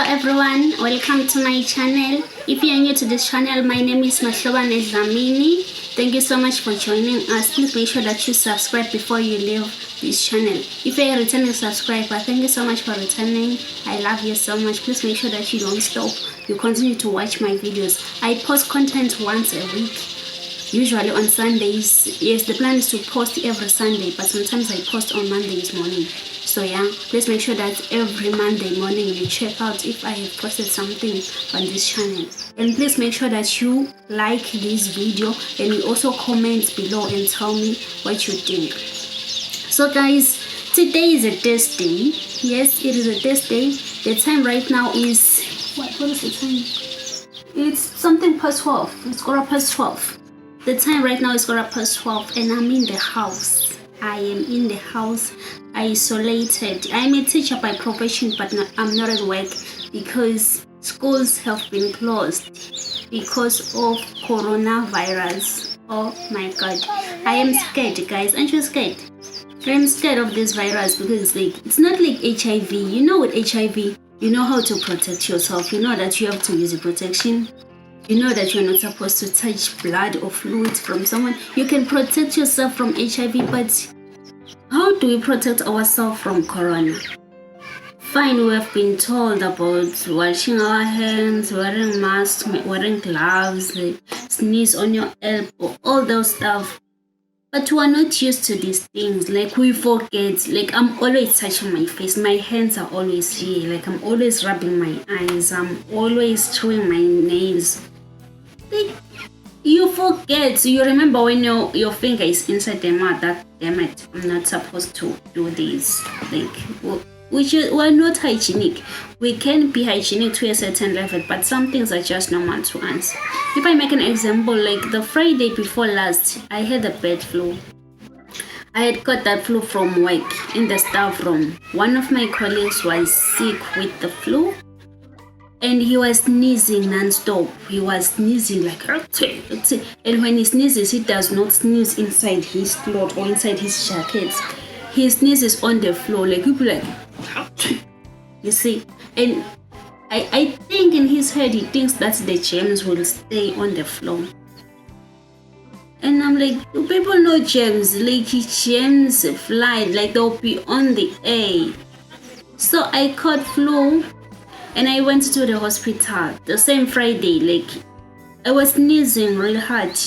everyone, welcome to my channel. If you are new to this channel, my name is Mahlobanetv. Thank you so much for joining us. Please make sure that you subscribe before you leave this channel. If you are a returning subscriber, thank you so much for returning. I love you so much. Please make sure that you don't stop. You continue to watch my videos. I post content once a week, usually on Sundays. Yes, the plan is to post every Sunday, but sometimes I post on Mondays morning. So yeah, please make sure that every Monday morning you check out if I have posted something on this channel. And please make sure that you like this video and you also comment below and tell me what you think. So guys, today is a test day. Yes, it is a test day. The time right now is what is the time? It's something past 12. It's 12:15. The time right now is 12:15 and I'm in the house. I am in the house, isolated. I'm a teacher by profession, but I'm not at work because schools have been closed because of coronavirus. Oh my god, I am scared, guys. Aren't you scared? I'm scared of this virus because it's not like HIV. You know, with HIV, you know how to protect yourself. You know that you have to use a protection. You know that you're not supposed to touch blood or fluids from someone. You can protect yourself from HIV, but how do we protect ourselves from corona? Fine, we have been told about washing our hands, wearing masks, wearing gloves, sneeze on your elbow, all those stuff. But we are not used to these things. Like, we forget. Like, I'm always touching my face. My hands are always here. Like, I'm always rubbing my eyes. I'm always chewing my nails. Like, you forget. You remember when your finger is inside the mouth, that damn it, I'm not supposed to do this. Like, we're not hygienic. We can be hygienic to a certain level, but some things are just normal to us. If I make an example, like the Friday before last, I had a bad flu. I had got that flu from work in the staff room. One of my colleagues was sick with the flu. And he was sneezing non-stop. He was sneezing like, and when he sneezes, he does not sneeze inside his clothes or inside his jacket. He sneezes on the floor, like people like, you see. And I think in his head, he thinks that the germs will stay on the floor. And I'm like, do people know germs? Like, germs fly, like they'll be on the air. So I caught flu. And I went to the hospital the same Friday. Like, I was sneezing real hard.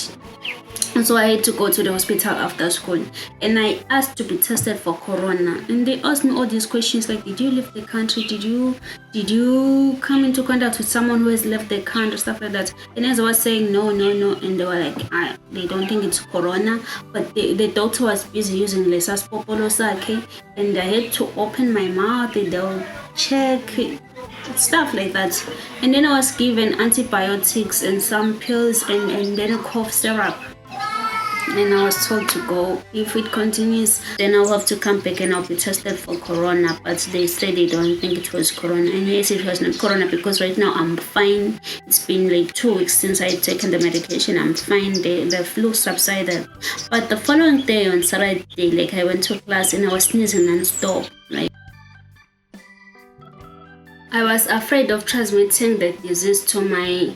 And so I had to go to the hospital after school. And I asked to be tested for corona. And they asked me all these questions like, did you leave the country? Did you come into contact with someone who has left the country? Stuff like that. And as I was saying, no. And they were like, they don't think it's corona. But the doctor was busy using lesas popolosake. And I had to open my mouth. They'll check stuff like that. And then I was given antibiotics and some pills and then a cough syrup. And I was told to go. If it continues, then I'll have to come back and I'll be tested for corona. But they said they don't think it was corona. And yes, it was not corona because right now I'm fine. It's been like 2 weeks since I had taken the medication. I'm fine. The flu subsided. But the following day on Saturday, like, I went to class and I was sneezing non-stop. Like, I was afraid of transmitting the disease to my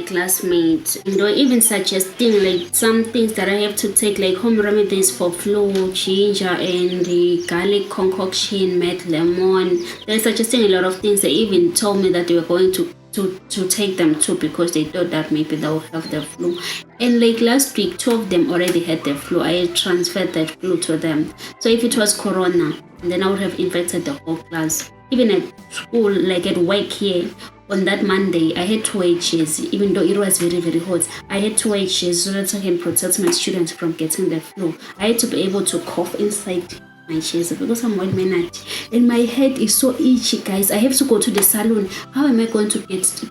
classmates, and or even suggesting like some things that I have to take, like home remedies for flu, ginger and the garlic concoction, met lemon. They're suggesting a lot of things. They even told me that they were going to take them too because they thought that maybe they will have the flu. And like last week, 2 of them already had the flu. I had transferred that flu to them. So if it was corona, then I would have infected the whole class. Even at school, like at work here, on that Monday, I had to wear shades, even though it was very, very hot. I had to wear shades so that I can protect my students from getting the flu. I had to be able to cough inside my shades because I'm well-mannered. And my head is so itchy, guys. I have to go to the salon. How am I going to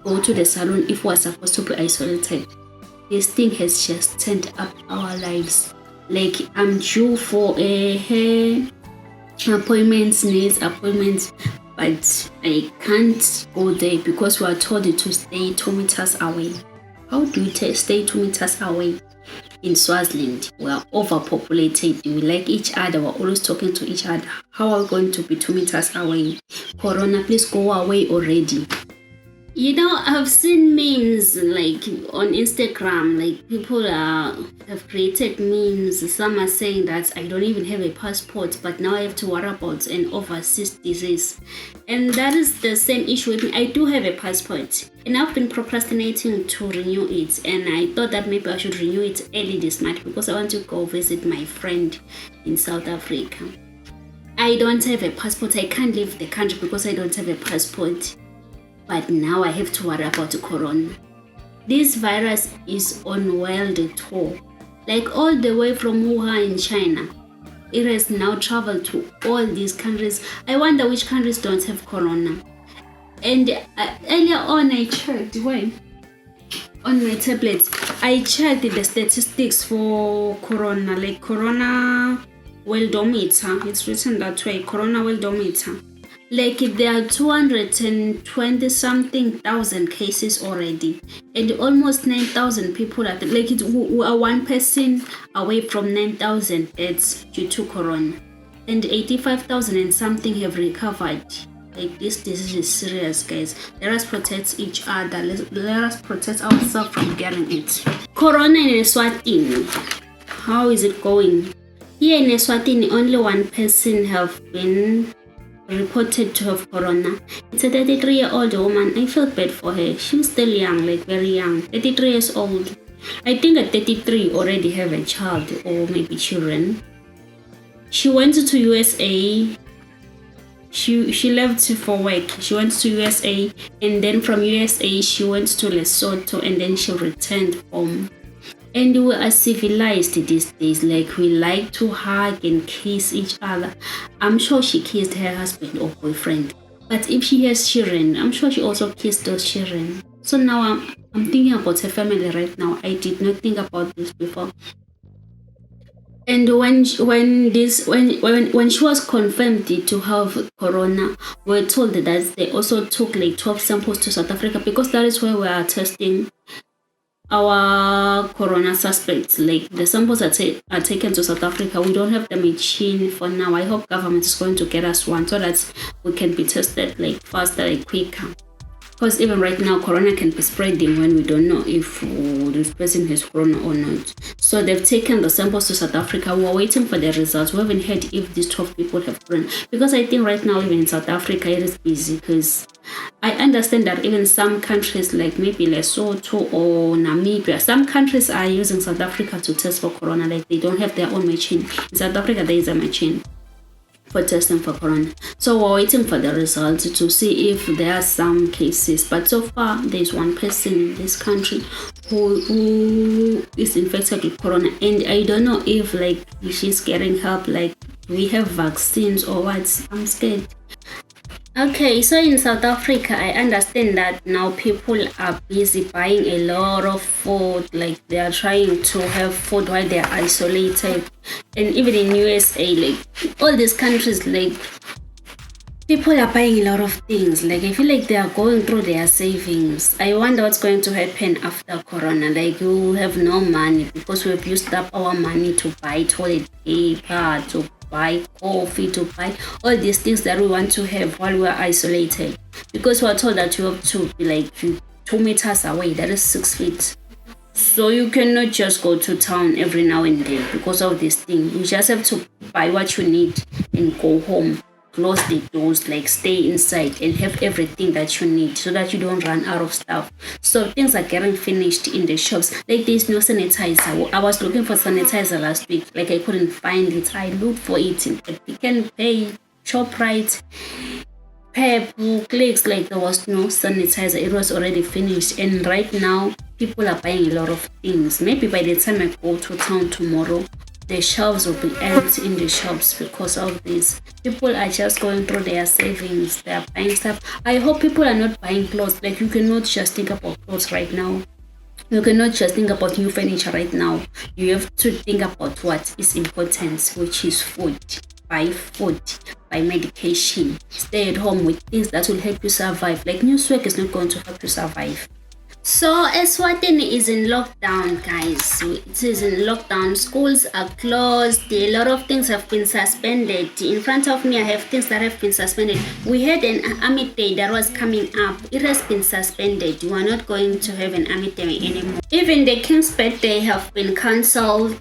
go to the salon if we're supposed to be isolated? This thing has just turned up our lives. Like, I'm due for a hair appointments, nails appointments, but I can't go there because we are told to stay 2 meters away. How do you stay 2 meters away? In Swaziland, we are overpopulated. We like each other. We're always talking to each other. How are we going to be 2 meters away? Corona, please go away already. You know, I've seen memes like on Instagram, like people have created memes. Some are saying that I don't even have a passport, but now I have to worry about an overseas disease. And that is the same issue with me. I do have a passport and I've been procrastinating to renew it. And I thought that maybe I should renew it early this month because I want to go visit my friend in South Africa. I don't have a passport. I can't leave the country because I don't have a passport. But now I have to worry about corona. This virus is on world tour, like all the way from Wuhan in China. It has now traveled to all these countries. I wonder which countries don't have corona. And earlier on I checked, on my tablet, I checked the statistics for corona, like corona worldometer. It's written that way, corona worldometer. Like there are 220 something thousand cases already, and almost 9,000 people are like we are 1 person away from 9,000 deaths due to corona, and 85,000 and something have recovered. Like this disease is serious, guys. Let us protect each other. Let us protect ourselves from getting it. Corona in Eswatini. How is it going? Here in Eswatini, only 1 person have been reported to have corona. It's a 33-year-old woman. I feel bad for her. She's still young, like very young, 33 years old. I think at 33 already have a child or maybe children. She went to USA. She left for work. She went to USA, and then from USA she went to Lesotho, and then she returned home. And we are civilized these days, like we like to hug and kiss each other. I'm sure she kissed her husband or boyfriend. But if she has children, I'm sure she also kissed those children. So now I'm thinking about her family right now. I did not think about this before. And when she was confirmed to have corona, we were told that they also took like 12 samples to South Africa, because that is where we are testing our corona suspects. Like the samples are taken to South Africa. We don't have the machine for now. I hope government is going to get us one so that we can be tested like faster, like quicker. Because even right now, corona can be spreading when we don't know if this person has corona or not. So they've taken the samples to South Africa. We're waiting for the results. We haven't heard if these 12 people have corona. Because I think right now, even in South Africa, it is busy. Because I understand that even some countries like maybe Lesotho or Namibia, some countries are using South Africa to test for corona. Like they don't have their own machine. In South Africa, there is a machine for testing for corona. So we're waiting for the results to see if there are some cases. But so far, there's 1 person in this country who is infected with corona. And I don't know if like she's getting help, like we have vaccines or what. I'm scared. Okay, so in South Africa, I understand that now people are busy buying a lot of food, like they are trying to have food while they are isolated. And even in USA, like all these countries, like people are buying a lot of things. Like I feel like they are going through their savings. I wonder what's going to happen after corona. Like we will have no money because we've used up our money to buy toilet paper, to buy coffee, to buy all these things that we want to have while we're isolated, because we're told that you have to be like 2 meters away, that is 6 feet. So you cannot just go to town every now and then because of this thing. You just have to buy what you need and go home, close the doors, like stay inside and have everything that you need so that you don't run out of stuff. So things are getting finished in the shops. Like there's no sanitizer. I was looking for sanitizer last week, like I couldn't find it. I looked for it in Pick n Pay, ShopRite, Pep, Clicks, like there was no sanitizer. It was already finished. And right now people are buying a lot of things. Maybe by the time I go to town tomorrow, the shelves will be empty in the shops because of this. People are just going through their savings. They are buying stuff. I hope people are not buying clothes. Like you cannot just think about clothes right now. You cannot just think about new furniture right now. You have to think about what is important, which is food. Buy food, buy medication, stay at home with things that will help you survive. Like Newswork is not going to help you survive. So Eswatini is in lockdown, guys. So it is in lockdown. Schools are closed. A lot of things have been suspended. In front of me, I have things that have been suspended. We had an army day that was coming up. It has been suspended. We are not going to have an army day anymore. Even the King's birthday have been cancelled.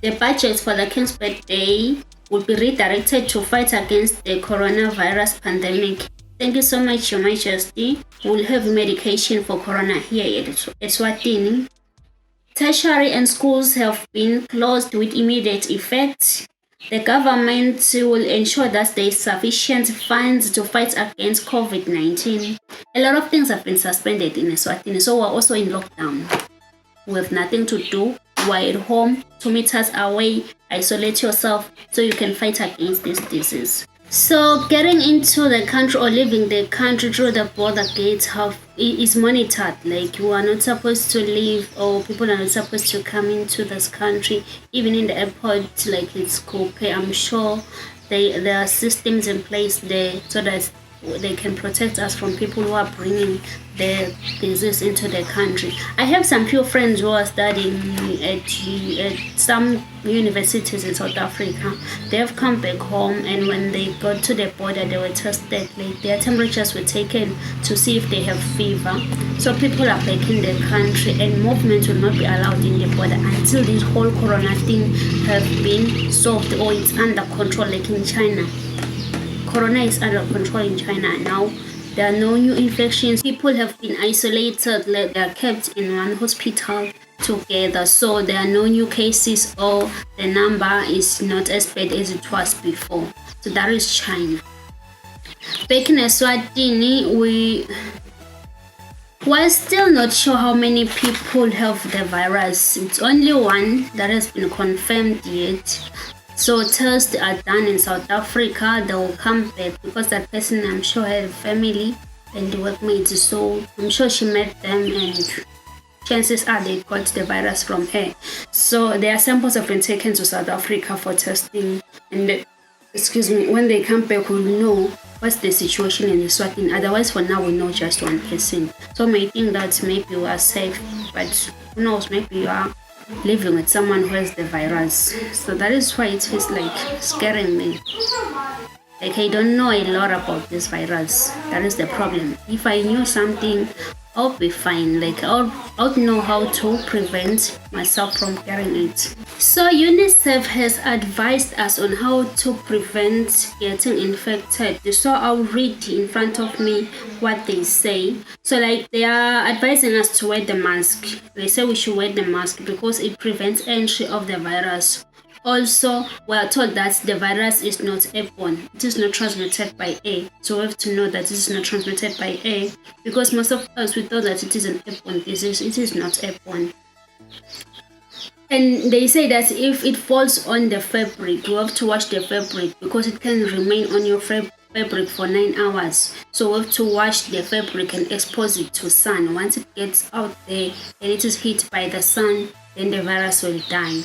The budgets for the King's birthday will be redirected to fight against the coronavirus pandemic. Thank you so much, Your Majesty. We'll have medication for corona here at Eswatini. Tertiary and schools have been closed with immediate effect. The government will ensure that there is sufficient funds to fight against COVID-19. A lot of things have been suspended in Eswatini, so we're also in lockdown. We have nothing to do. We're at home, 2 meters away. Isolate yourself so you can fight against this disease. So getting into the country or leaving the country through the border gates is monitored. Like, you are not supposed to leave, or people are not supposed to come into this country. Even in the airport, like it's Kope, I'm sure there are systems in place there so that they can protect us from people who are bringing the disease into the country. I have some few friends who are studying at some universities in South Africa. They have come back home, and when they got to the border, they were tested. Like, their temperatures were taken to see if they have fever. So people are back in the country, and movement will not be allowed in the border until this whole corona thing have been solved or it's under control, like in China. Corona is under control in China now. There are no new infections. People have been isolated, like they are kept in one hospital together. So there are no new cases, or the number is not as bad as it was before. So that is China. Back in Eswatini, we're still not sure how many people have the virus. It's only one that has been confirmed yet. So tests are done in South Africa. They will come back because that person, I'm sure, had a family and workmates. So I'm sure she met them, and chances are they got the virus from her. So their samples have been taken to South Africa for testing. And when they come back, we'll know what's the situation in Eswatini. Otherwise, for now, we know just one person. So I may think that maybe we are safe, but who knows? Maybe you are living with someone who has the virus. So that is why it feels like scaring me. Like, I don't know a lot about this virus. That is the problem. If I knew something, I'll be fine. Like, I'll know how to prevent myself from getting it. So UNICEF has advised us on how to prevent getting infected. So I'll read in front of me what they say. So like, they are advising us to wear the mask. They say we should wear the mask because it prevents entry of the virus. Also, we are told that the virus is not airborne. It is not transmitted by air. So we have to know that it is not transmitted by air, because most of us, we thought that it is an airborne disease. It is not airborne. And they say that if it falls on the fabric, you have to wash the fabric because it can remain on your fabric for 9 hours. So we have to wash the fabric and expose it to sun. Once it gets out there and it is hit by the sun, then the virus will die.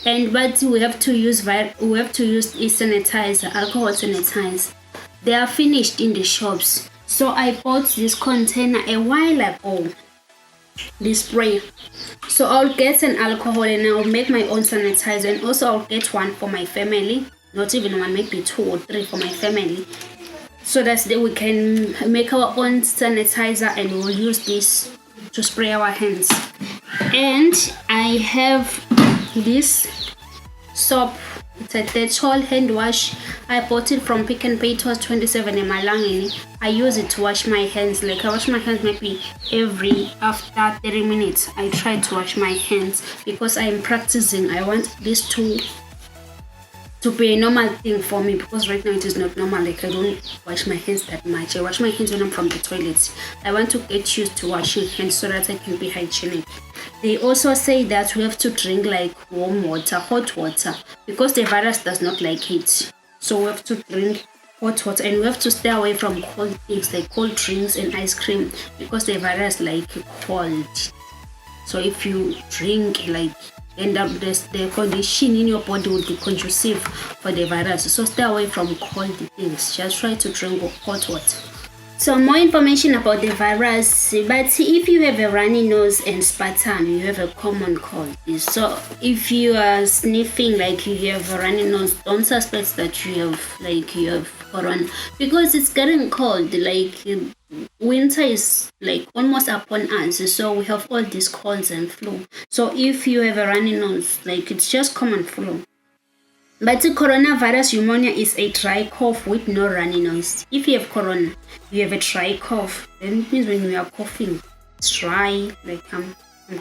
But we have to use sanitizer, alcohol sanitizer. They are finished in the shops. So I bought this container a while ago, this spray. So I'll get an alcohol and I'll make my own sanitizer, and also I'll get one for my family. Not even one, maybe 2 or 3 for my family, so that we can make our own sanitizer and we'll use this to spray our hands. And I have this soap. It's a Dettol hand wash. I bought it from Pick n Pay. It was 27 in Malangeni. I use it to wash my hands. Like, I wash my hands maybe after 30 minutes. I try to wash my hands because I am practicing. I want this to be a normal thing for me, because right now it is not normal. Like, I don't wash my hands that much. I wash my hands when I'm from the toilet. I want to get used to washing hands so that I can be hygienic. They also say that we have to drink like warm water, hot water, because the virus does not like it. So we have to drink hot water, and we have to stay away from cold things like cold drinks and ice cream, because the virus like cold. So if you drink, like, then the condition in your body will be conducive for the virus. So stay away from cold things. Just try to drink hot water. So more information about the virus, but if you have a runny nose and sputum, you have a common cold. So if you are sniffing like you have a runny nose, don't suspect that you have corona, because it's getting cold. Like winter is like almost upon us, so we have all these colds and flu. So if you have a runny nose, like it's just common flu. But the coronavirus pneumonia is a dry cough with no runny nose. If you have corona, you have a dry cough. Then it means when you are coughing, it's dry. Like I'm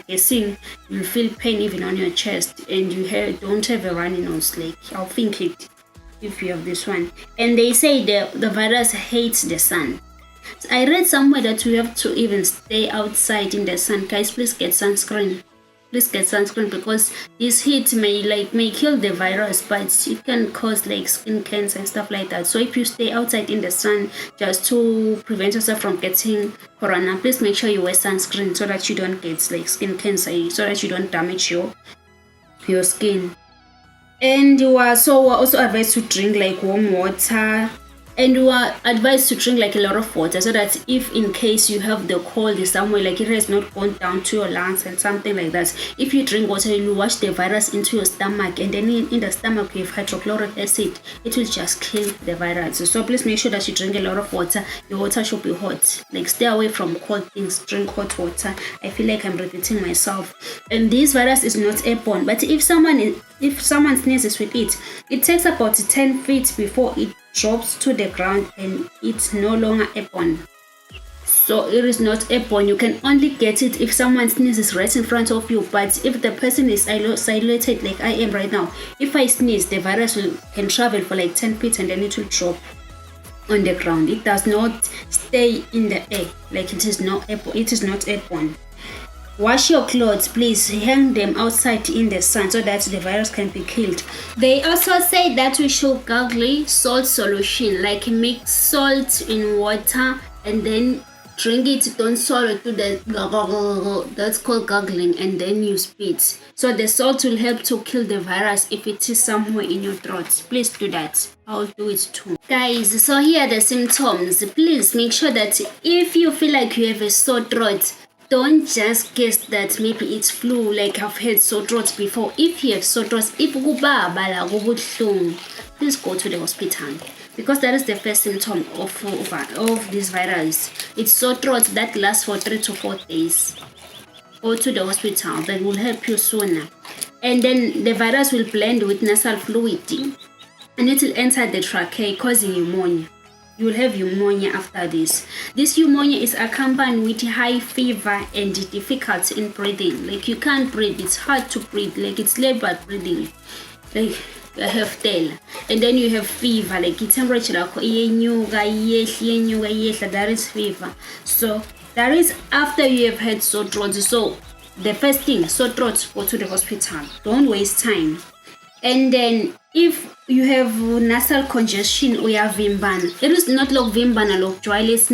guessing you feel pain even on your chest, and you don't have a runny nose. Like I'll think it if you have this one. And they say the virus hates the sun. So I read somewhere that we have to even stay outside in the sun. Guys, please get sunscreen. Please get sunscreen, because this heat may kill the virus, but it can cause like skin cancer and stuff like that. So if you stay outside in the sun just to prevent yourself from getting corona, please make sure you wear sunscreen so that you don't get like skin cancer, so that you don't damage your skin. And we're also advised to drink like warm water. And you are advised to drink like a lot of water, so that if in case you have the cold somewhere, like it has not gone down to your lungs and something like that, if you drink water, you wash the virus into your stomach, and then in the stomach you have hydrochloric acid. It will just kill the virus. So please make sure that you drink a lot of water. Your water should be hot. Like stay away from cold things, drink hot water. I feel like I'm repeating myself. And this virus is not airborne, but if someone sneezes with it, it takes about 10 feet before it drops to the ground, and it's no longer airborne. So it is not airborne. You can only get it if someone sneezes right in front of you. But if the person is isolated like I am right now, if I sneeze, the virus can travel for like 10 feet and then it will drop on the ground. It does not stay in the air. Like it is not airborne. Wash your clothes, please. Hang them outside in the sun so that the virus can be killed. They also say that we should gargle salt solution, like mix salt in water and then drink it. Don't swallow to the that's called gargling, and then you spit. So the salt will help to kill the virus if it is somewhere in your throat. Please do that. I'll do it too. Guys, so here are the symptoms. Please make sure that if you feel like you have a sore throat, don't just guess that maybe it's flu. Like I've had sore throats before. If you have sore throats, please go to the hospital, because that is the first symptom of this virus. It's sore throat that lasts for 3 to 4 days. Go to the hospital. That will help you sooner. And then the virus will blend with nasal fluid, and it will enter the trachea, causing pneumonia. You will have pneumonia after this. This pneumonia is accompanied with high fever and difficulty in breathing. Like you can't breathe. It's hard to breathe. Like it's labor breathing. Like you have tail. And then you have fever. Like the temperature that is fever. So that is after you have had sore throat. So the first thing, sore throat, go to the hospital. Don't waste time. And then if you have nasal congestion or vimbana, it is not like vimbana like dry. It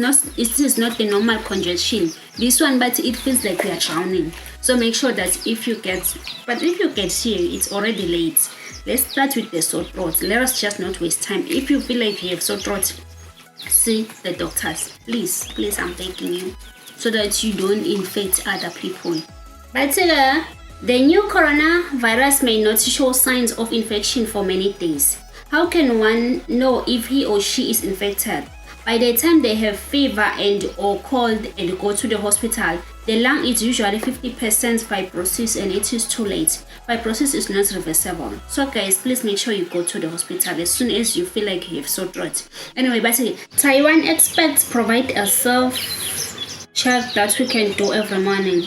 is not the normal congestion. This one, but it feels like you are drowning. So make sure that if you get here, it's already late. Let's start with the sore throat. Let us just not waste time. If you feel like you have sore throat, see the doctors. Please, I'm begging you, so that you don't infect other people. But the new coronavirus may not show signs of infection for many days. How can one know if he or she is infected? By the time they have fever and or cold and go to the hospital, the lung is usually 50% fibrosis, and it is too late. Fibrosis is not reversible. So guys, please make sure you go to the hospital as soon as you feel like you have sore throat. Anyway, but Taiwan experts provide a self-check that we can do every morning.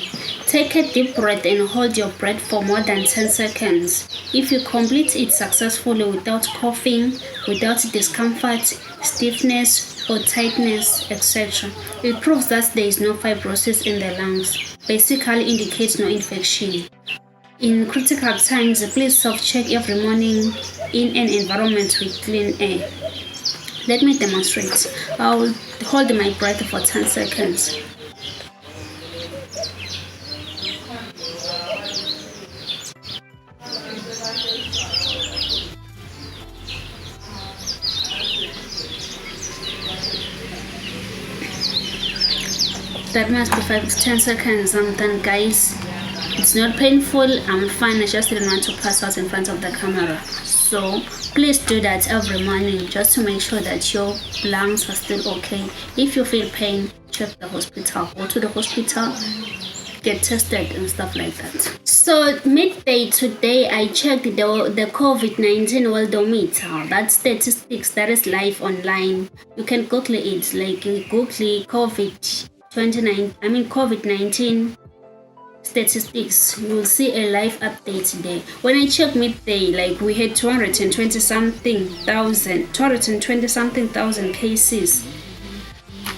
Take a deep breath and hold your breath for more than 10 seconds. If you complete it successfully without coughing, without discomfort, stiffness or tightness, etc., it proves that there is no fibrosis in the lungs. Basically indicates no infection. In critical times, please self-check every morning in an environment with clean air. Let me demonstrate. I'll hold my breath for 10 seconds. That must be 5 to 10 seconds. I'm done, guys. It's not painful. I'm fine. I just didn't want to pass out in front of the camera. So please do that every morning just to make sure that your lungs are still okay. If you feel pain, check the hospital. Go to the hospital, get tested and stuff like that. So midday today, I checked the COVID-19 worldometer. That's statistics that is live online. You can Google it, like you Google COVID-19 statistics. You will see a live update there. When I checked midday, like we had 220 something thousand cases,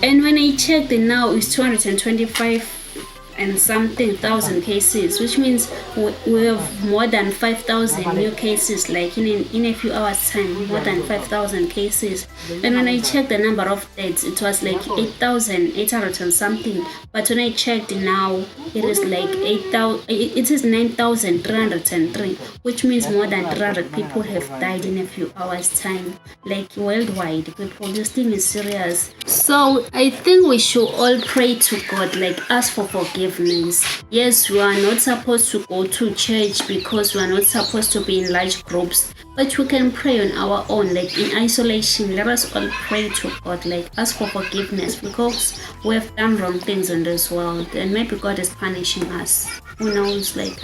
and when I checked it now, it's 225 and something thousand cases, which means we have more than 5,000 new cases, like in a few hours time, more than 5,000 cases. And when I checked the number of deaths, it was like 8,800 and something, but when I checked now, it is like 9,303, which means more than 300 people have died in a few hours time, like worldwide. People, this thing is serious. So I think we should all pray to God, like ask for forgiveness. Yes, we are not supposed to go to church because we are not supposed to be in large groups, but we can pray on our own, like in isolation. Let us all pray to God, like ask for forgiveness, because we have done wrong things in this world, and maybe God is punishing us. Who knows? Like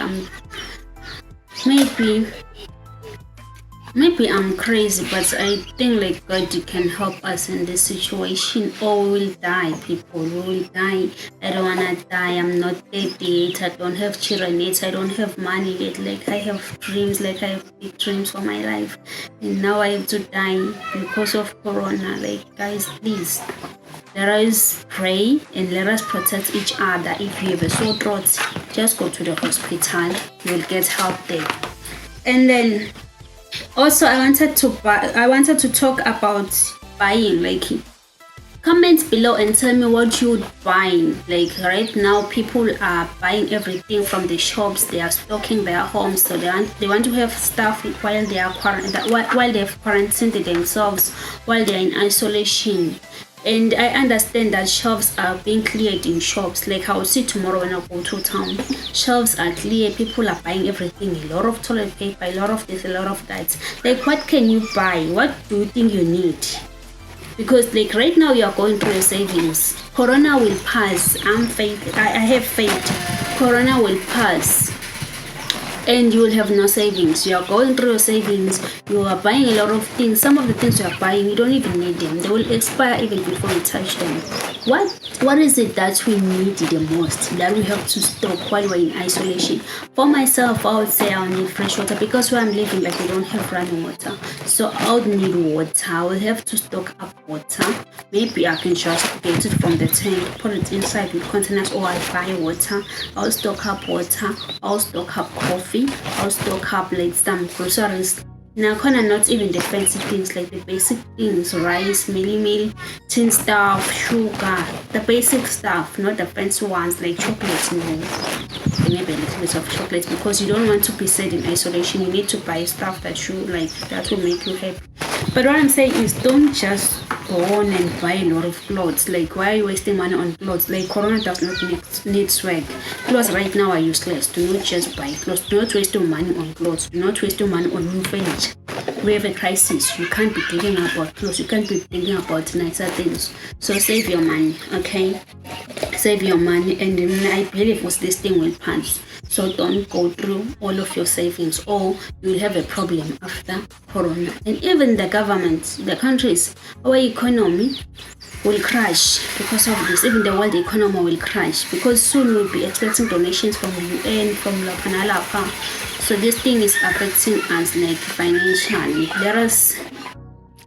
maybe I'm crazy, but I think like God can help us in this situation, or we will die, people. We will die. I don't wanna die. I'm not 38. I don't have children yet. I don't have money yet. Like I have dreams. Like I have big dreams for my life, and now I have to die because of Corona. Like guys, please, let us pray and let us protect each other. If you have a sore throat, just go to the hospital. You will get help there. And then also, I wanted to talk about buying. Like, comment below and tell me what you would buy. Like right now, people are buying everything from the shops. They are stocking their homes, so they want to have stuff while they are while they've quarantined themselves, while they are in isolation. And I understand that shelves are being cleared in shops. Like I will see tomorrow when I go to town, shelves are clear, people are buying everything, a lot of toilet paper, a lot of this, a lot of that. Like what can you buy? What do you think you need? Because like right now you are going through your savings. Corona will pass. I have faith. Corona will pass, and you will have no savings. You are going through your savings, you are buying a lot of things. Some of the things you are buying, you don't even need them. They will expire even before you touch them. What is it that we need the most, that we have to stock while we're in isolation? For myself, I would say I need fresh water, because where I'm living, like we don't have running water. So I would need water. I will have to stock up water. Maybe I can just get it from the tank, put it inside with containers, or I buy water. I'll stock up water. I'll stock up coffee. I'll stock up like some groceries. Now, not even the fancy things, like the basic things: rice, meal, tin stuff, sugar, the basic stuff, not the fancy ones like chocolate. No, maybe a little bit of chocolate, because you don't want to be sad in isolation. You need to buy stuff that you like, that will make you happy. But what I'm saying is, don't just go on and buy a lot of clothes. Like, why are you wasting money on clothes? Like, Corona does not need swag. Clothes right now are useless. Do not just buy clothes. Do not waste your money on clothes. Do not waste your money on new furniture. We have a crisis. You can't be thinking about clothes. You can't be thinking about nicer things. So save your money, okay? Save your money, and then I believe this thing will pass. So don't go through all of your savings, or you'll have a problem after Corona. And even the government, the countries, our economy will crash because of this. Even the world economy will crash, because soon we'll be expecting donations from the UN, from Lapa. So this thing is affecting us like financially. Let us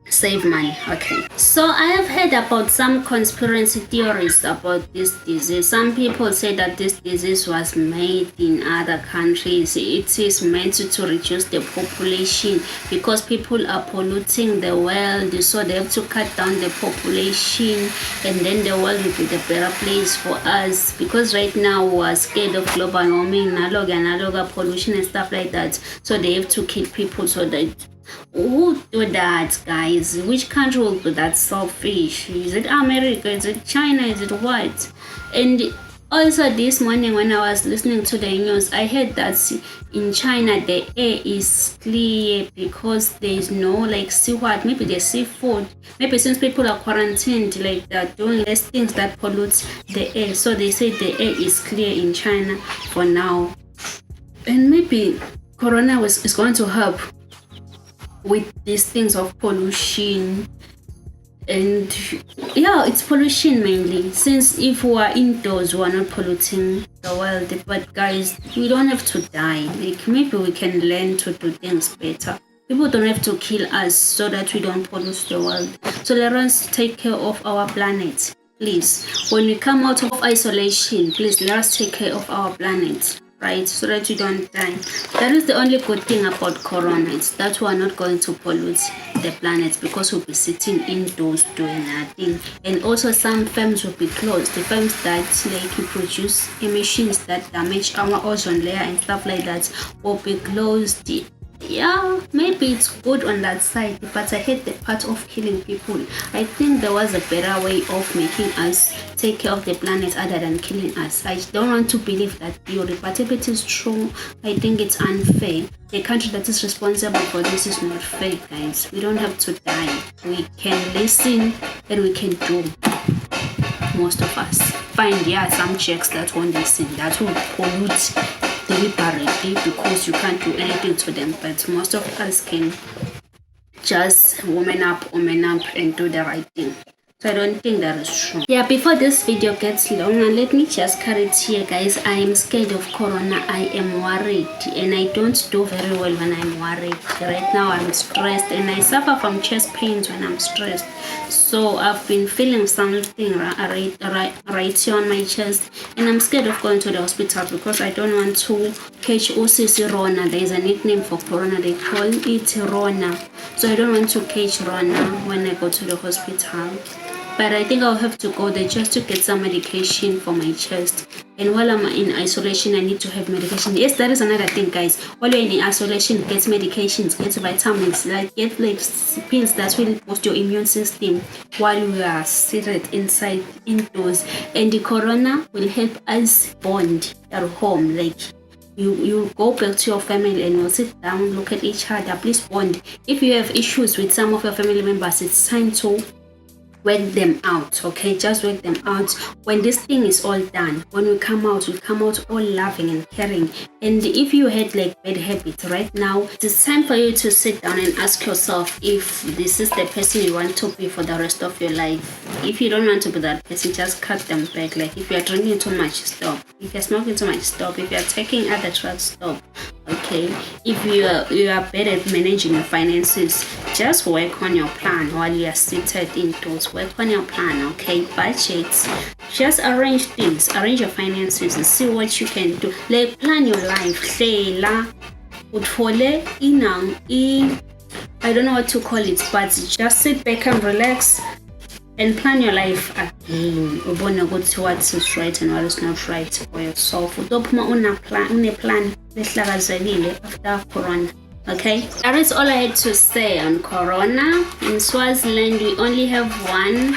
save money. Okay, so I have heard about some conspiracy theories about this disease. Some people say that this disease was made in other countries. It is meant to reduce the population, because people are polluting the world, so they have to cut down the population, and then the world will be the better place for us. Because right now we are scared of global warming, analog pollution and stuff like that, so they have to kill people so that Who do that, guys? Which country will do that selfish? Is it America? Is it China? Is it what? And also this morning when I was listening to the news, I heard that in China the air is clear because there is no like seawater, maybe the seafood. Maybe since people are quarantined, like they're doing less things that pollutes the air. So they say the air is clear in China for now. And maybe Corona is going to help with these things of pollution. And yeah, it's pollution mainly, since if we are indoors we are not polluting the world. But guys, we don't have to die. Like maybe we can learn to do things better. People don't have to kill us so that we don't pollute the world. So let us take care of our planet, please. When we come out of isolation, please let us take care of our planet, right? So that we don't die. That is the only good thing about Corona. It's that we are not going to pollute the planet because we'll be sitting indoors doing nothing. And also some firms will be closed. The firms that like produce emissions that damage our ozone layer and stuff like that will be closed. Yeah, maybe it's good on that side, but I hate the part of killing people. I think there was a better way of making us take care of the planet other than killing us. I don't want to believe that theory, but if it is true, I think it's unfair. The country that is responsible for this is not fair, guys. We don't have to die. We can listen and we can do. Most of us find some checks that won't listen, that will pollute deliberately because you can't do anything to them, but most of us can just woman up and do the right thing. So I don't think that is true. Yeah, before this video gets longer, let me just cut it here, guys. I am scared of Corona. I am worried, and I don't do very well when I'm worried. Right now I'm stressed, and I suffer from chest pains when I'm stressed. So I've been feeling something right here on my chest, and I'm scared of going to the hospital because I don't want to catch OCC Rona. There is a nickname for Corona. They call it Rona. So I don't want to catch Rona when I go to the hospital. But I think I'll have to go there just to get some medication for my chest. And while I'm in isolation, I need to have medication. Yes, that is another thing, guys. While you're in isolation, get medications, get vitamins, like get like pills that will boost your immune system while you are seated inside indoors. And the Corona will help us bond at home. Like you go back to your family and you'll sit down, look at each other, please bond. If you have issues with some of your family members, it's time to work them out, okay? Just work them out. When this thing is all done, when we come out all loving and caring. And if you had like bad habits right now, it's time for you to sit down and ask yourself if this is the person you want to be for the rest of your life. If you don't want to be that person, just cut them back. Like if you're drinking too much, stop. If you're smoking too much, stop. If you're taking other drugs, stop. Okay, if you are bad at managing your finances, just work on your plan while you are seated indoors. Work on your plan, okay? Budgets, just arrange things, arrange your finances and see what you can do. Like plan your life. I don't know what to call it, but just sit back and relax and plan your life again. What is right and what is not right for yourself. Plan after Corona. Okay, that is all I had to say on Corona. In Swaziland, we only have one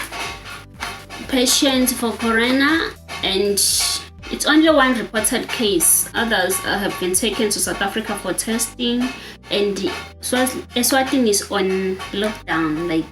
patient for Corona, and it's only one reported case. Others have been taken to South Africa for testing, and Eswatini is on lockdown. Like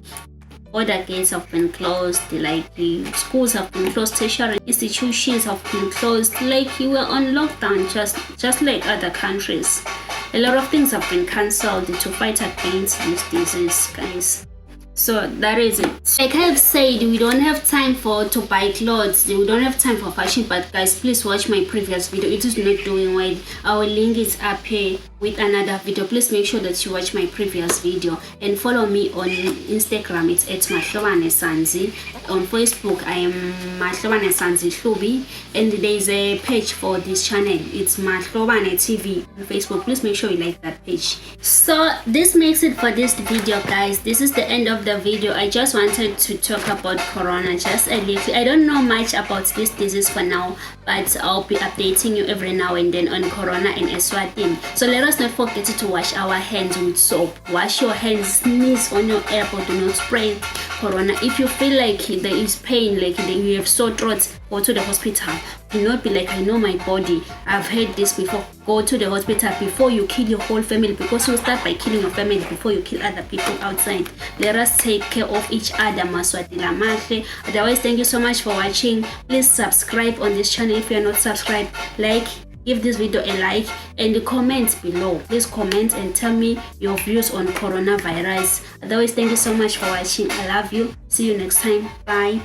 border gates have been closed, like the schools have been closed, tertiary institutions have been closed. Like you were on lockdown, just like other countries. A lot of things have been cancelled to fight against this disease, guys. So that is it. Like I have said, we don't have time to buy clothes. We don't have time for fashion. But guys, please watch my previous video. It is not doing well. Our link is up here with another video. Please make sure that you watch my previous video and follow me on Instagram. It's at Mahlobanetv. On Facebook, I am Mahlobanetv, and there is a page for this channel. It's Mahlobanetv on Facebook. Please make sure you like that page. So this makes it for this video, guys. This is the end of of the video, I just wanted to talk about corona just a little. I don't know much about this disease for now, but I'll be updating you every now and then on corona in Eswatini. So let us not forget to wash our hands with soap. Wash your hands, sneeze on your elbow, do not spread corona. If you feel like there is pain, like you have sore throats, go to the hospital. Do not be like, I know my body, I've heard this before. Go to the hospital before you kill your whole family, because you start by killing your family before you kill other people outside. Let us take care of each other. Otherwise, thank you so much for watching. Please subscribe on this channel if you are not subscribed. Like, give this video a like, and comment below. Please comment and tell me your views on coronavirus. Otherwise, thank you so much for watching. I love you. See you next time. Bye.